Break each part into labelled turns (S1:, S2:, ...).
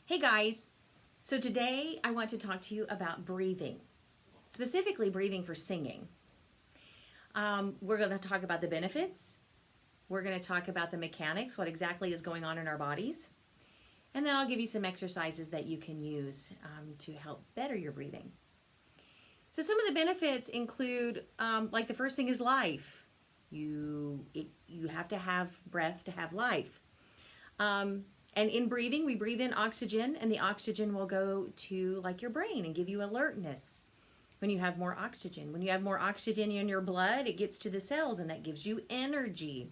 S1: Hey guys, so today I want to talk to you about breathing, specifically breathing for singing. We're going to talk about the benefits, we're going to talk about the mechanics, what exactly is going on in our bodies, and then I'll give you some exercises that you can use to help better your breathing. So some of the benefits include, like the first thing is life. You have to have breath to have life. And in breathing, we breathe in oxygen, and the oxygen will go to like your brain and give you alertness when you have more oxygen. When you have more oxygen in your blood, it gets to the cells, and that gives you energy.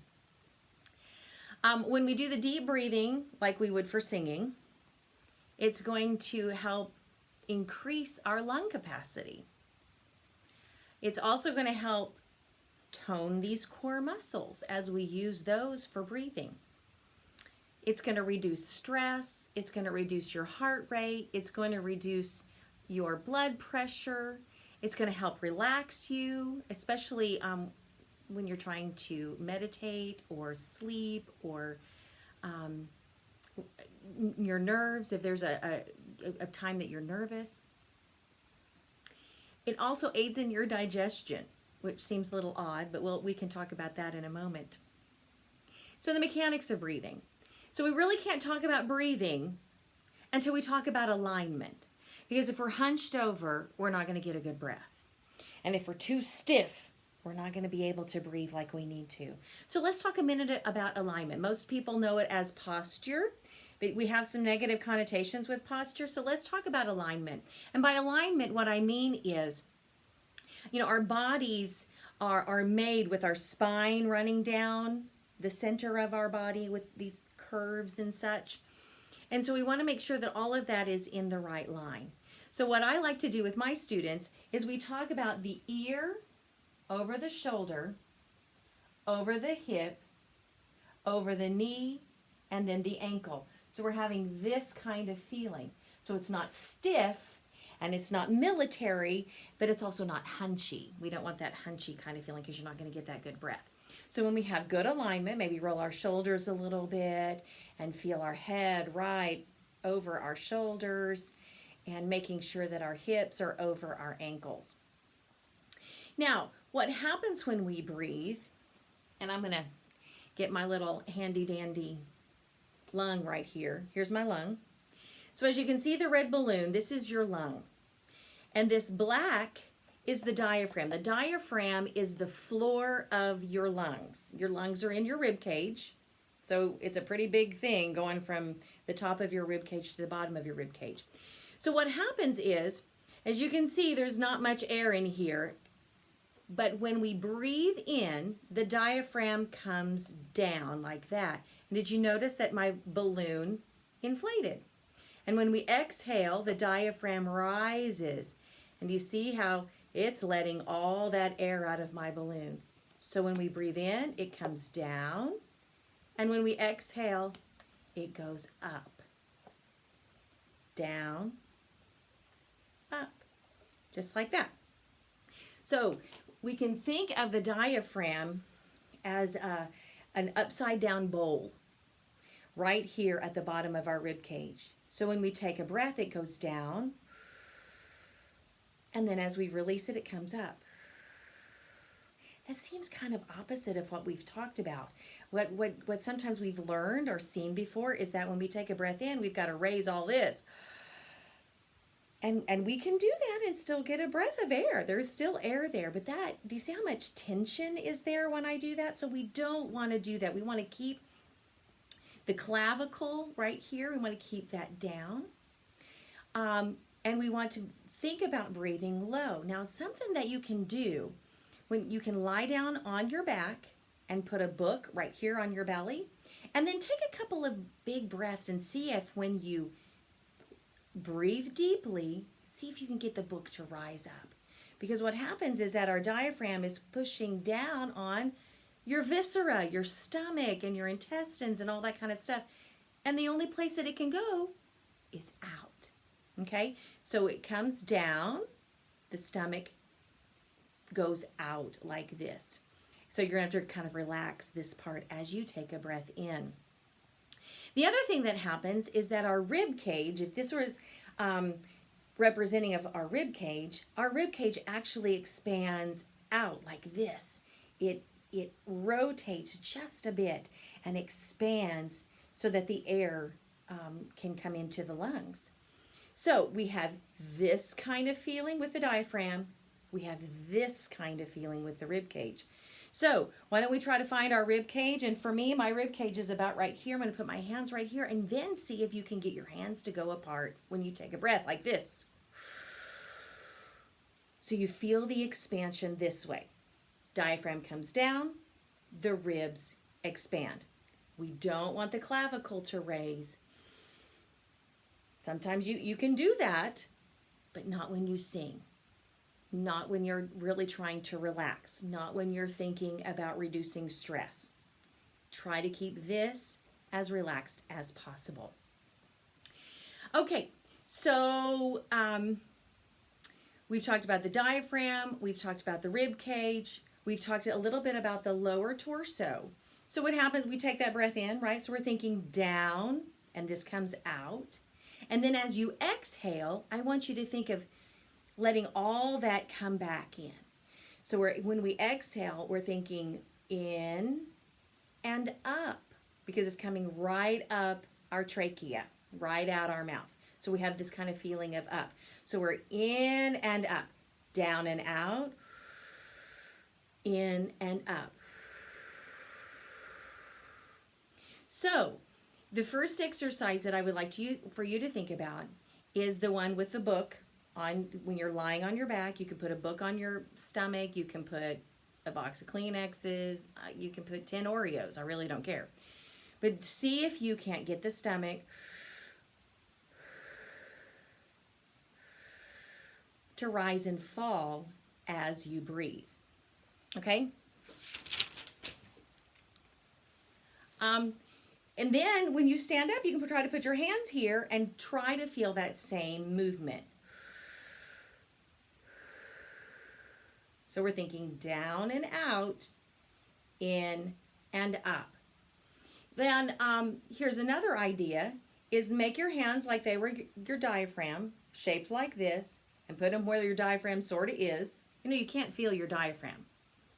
S1: When we do the deep breathing, like we would for singing, it's going to help increase our lung capacity. It's also going to help tone these core muscles as we use those for breathing. It's going to reduce stress. It's going to reduce your heart rate. It's going to reduce your blood pressure. It's going to help relax you, especially when you're trying to meditate or sleep or your nerves, if there's a time that you're nervous. It also aids in your digestion, which seems a little odd, but we can talk about that in a moment. So the mechanics of breathing. So we really can't talk about breathing until we talk about alignment. Because if we're hunched over, we're not going to get a good breath. And if we're too stiff, we're not going to be able to breathe like we need to. So let's talk a minute about alignment. Most people know it as posture, but we have some negative connotations with posture. So let's talk about alignment. And by alignment, what I mean is, our bodies are made with our spine running down the center of our body with these curves and such. And so we want to make sure that all of that is in the right line. So what I like to do with my students is we talk about the ear over the shoulder, over the hip, over the knee, and then the ankle. So we're having this kind of feeling. So it's not stiff and it's not military, but it's also not hunchy. We don't want that hunchy kind of feeling because you're not going to get that good breath. So when we have good alignment, maybe roll our shoulders a little bit and feel our head right over our shoulders and making sure that our hips are over our ankles. Now, what happens when we breathe, and I'm going to get my little handy dandy lung right here. Here's my lung. So as you can see the red balloon, this is your lung. And this black is the diaphragm. The diaphragm is the floor of your lungs. Your lungs are in your rib cage. So it's a pretty big thing going from the top of your rib cage to the bottom of your rib cage. So what happens is, as you can see, there's not much air in here. But when we breathe in, the diaphragm comes down like that. And did you notice that my balloon inflated? And when we exhale, the diaphragm rises. And you see how it's letting all that air out of my balloon. So when we breathe in, it comes down. And when we exhale, it goes up. Down, up. Just like that. So we can think of the diaphragm as an upside down bowl right here at the bottom of our rib cage. So when we take a breath, it goes down. And then as we release it, it comes up. That seems kind of opposite of what we've talked about. What sometimes we've learned or seen before is that when we take a breath in, we've got to raise all this. And we can do that and still get a breath of air. There's still air there. But do you see how much tension is there when I do that? So we don't want to do that. We want to keep the clavicle right here. We want to keep that down. And we want to think about breathing low. Now, it's something that you can do when you can lie down on your back and put a book right here on your belly. And then take a couple of big breaths and see if when you breathe deeply, see if you can get the book to rise up. Because what happens is that our diaphragm is pushing down on your viscera, your stomach and your intestines and all that kind of stuff. And the only place that it can go is out. Okay? So it comes down, the stomach goes out like this. So you're going to have to kind of relax this part as you take a breath in. The other thing that happens is that our rib cage, if this was representing of our rib cage actually expands out like this. It rotates just a bit and expands so that the air can come into the lungs. So we have this kind of feeling with the diaphragm. We have this kind of feeling with the rib cage. So why don't we try to find our rib cage? And for me, my rib cage is about right here. I'm going to put my hands right here and then see if you can get your hands to go apart when you take a breath like this. So you feel the expansion this way. Diaphragm comes down, the ribs expand. We don't want the clavicle to raise. Sometimes you can do that, but not when you sing. Not when you're really trying to relax, not when you're thinking about reducing stress. Try to keep this as relaxed as possible. Okay, so we've talked about the diaphragm, we've talked about the rib cage, we've talked a little bit about the lower torso. So what happens, we take that breath in, right? So we're thinking down, and this comes out. And then as you exhale, I want you to think of letting all that come back in. So when we exhale, we're thinking in and up, because it's coming right up our trachea, right out our mouth. So we have this kind of feeling of up. So we're in and up, down and out, in and up. So the first exercise that I would like for you to think about is the one with the book. When you're lying on your back, you can put a book on your stomach, you can put a box of Kleenexes, you can put 10 Oreos, I really don't care. But see if you can't get the stomach to rise and fall as you breathe. Okay? And then when you stand up, you can try to put your hands here and try to feel that same movement. So we're thinking down and out, in and up. Then here's another idea, is make your hands like they were your diaphragm, shaped like this, and put them where your diaphragm sort of is. You know, you can't feel your diaphragm.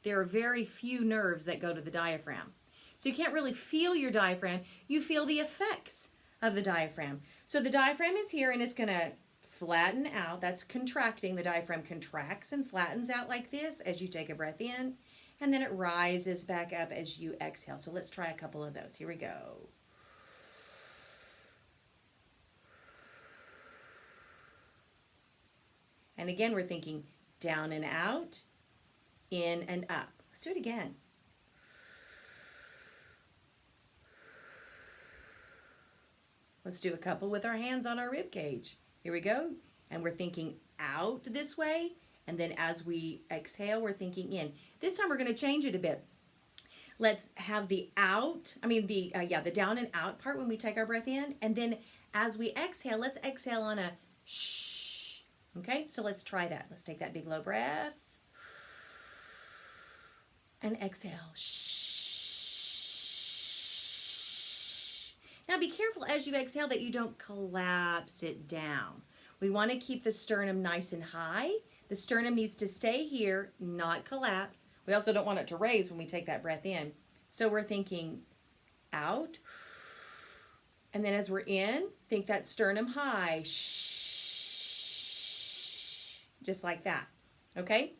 S1: There are very few nerves that go to the diaphragm. So you can't really feel your diaphragm. You feel the effects of the diaphragm. So the diaphragm is here and it's going to flatten out. That's contracting. The diaphragm contracts and flattens out like this as you take a breath in, and then it rises back up as you exhale. So let's try a couple of those. Here we go. And again, we're thinking down and out, in and up. Let's do it again. Let's do a couple with our hands on our rib cage. Here we go. And we're thinking out this way. And then as we exhale, we're thinking in. This time we're going to change it a bit. Let's have the the down and out part when we take our breath in. And then as we exhale, let's exhale on a shh. Okay, so let's try that. Let's take that big low breath. And exhale. Shh. Now be careful as you exhale that you don't collapse it down. We want to keep the sternum nice and high. The sternum needs to stay here, not collapse. We also don't want it to raise when we take that breath in. So we're thinking out. And then as we're in, think that sternum high. Shh. Just like that. Okay?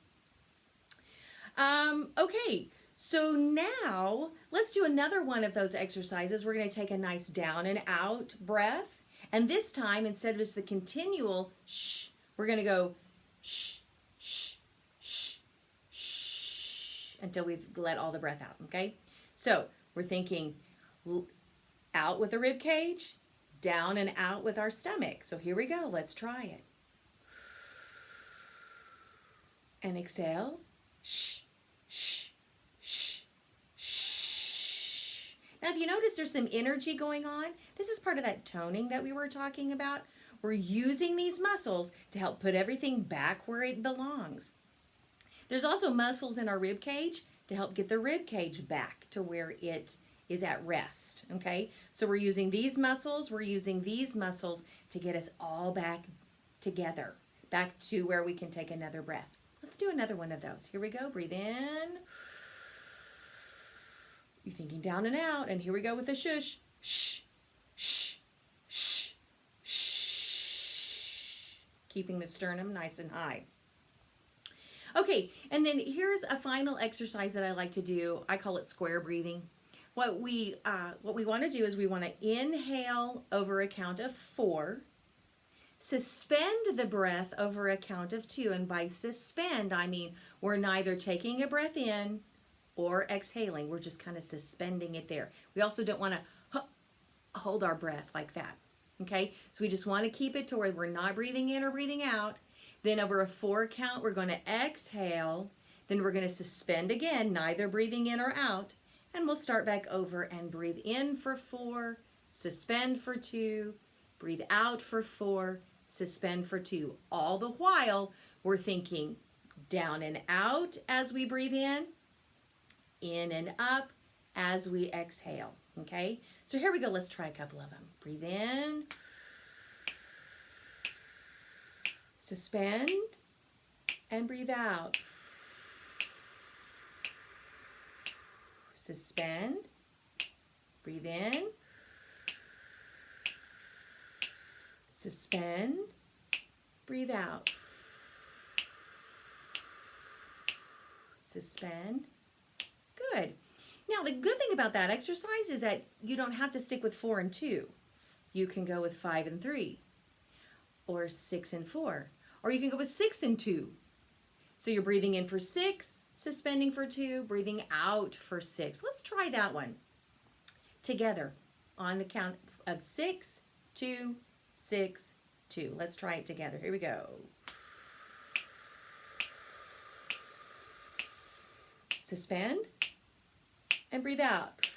S1: Okay. So now let's do another one of those exercises. We're going to take a nice down and out breath. And this time, instead of just the continual shh, we're going to go shh, shh, shh, shh, until we've let all the breath out, okay? So we're thinking out with the rib cage, down and out with our stomach. So here we go. Let's try it. And exhale. Shh, shh, shh, shh. Now, if you notice there's some energy going on, this is part of that toning that we were talking about. We're using these muscles to help put everything back where it belongs. There's also muscles in our rib cage to help get the rib cage back to where it is at rest, okay? So we're using these muscles, to get us all back together, back to where we can take another breath. Let's do another one of those. Here we go. Breathe in. You're thinking down and out, and here we go with the shush. Shh, shh, shh, shh. Keeping the sternum nice and high. Okay, and then here's a final exercise that I like to do. I call it square breathing. What we want to do is we want to inhale over a count of 4, suspend the breath over a count of 2, and by suspend, I mean we're neither taking a breath in or exhaling. We're just kind of suspending it there. We also don't want to hold our breath like that, okay? So we just want to keep it to where we're not breathing in or breathing out. Then over a 4 count, we're going to exhale. Then we're going to suspend again, neither breathing in or out. And we'll start back over and breathe in for 4, suspend for 2, breathe out for 4, suspend for 2. All the while, we're thinking down and out as we breathe in and up as we exhale, okay? So here we go. Let's try a couple of them. Breathe in, suspend, and breathe out. Suspend, breathe in, suspend, breathe out. Suspend. Good. Now, the good thing about that exercise is that you don't have to stick with 4 and 2. You can go with 5 and 3, or 6 and 4, or you can go with 6 and 2. So you're breathing in for 6, suspending for 2, breathing out for 6. Let's try that one together on the count of 6, 2, 6, 2. Let's try it together. Here we go. Suspend and breathe out.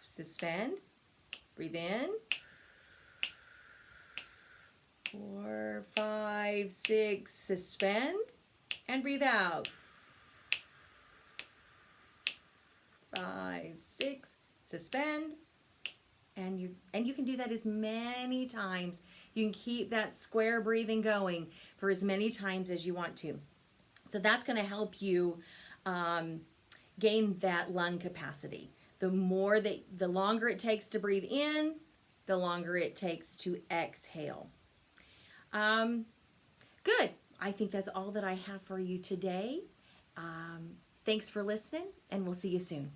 S1: Suspend, breathe in. 4, 5, 6, suspend and breathe out. 5, 6, suspend, and you can do that as many times. You can keep that square breathing going for as many times as you want to. So that's going to help you gain that lung capacity. The longer it takes to breathe in, the longer it takes to exhale. Good. I think that's all that I have for you today. Thanks for listening, and we'll see you soon.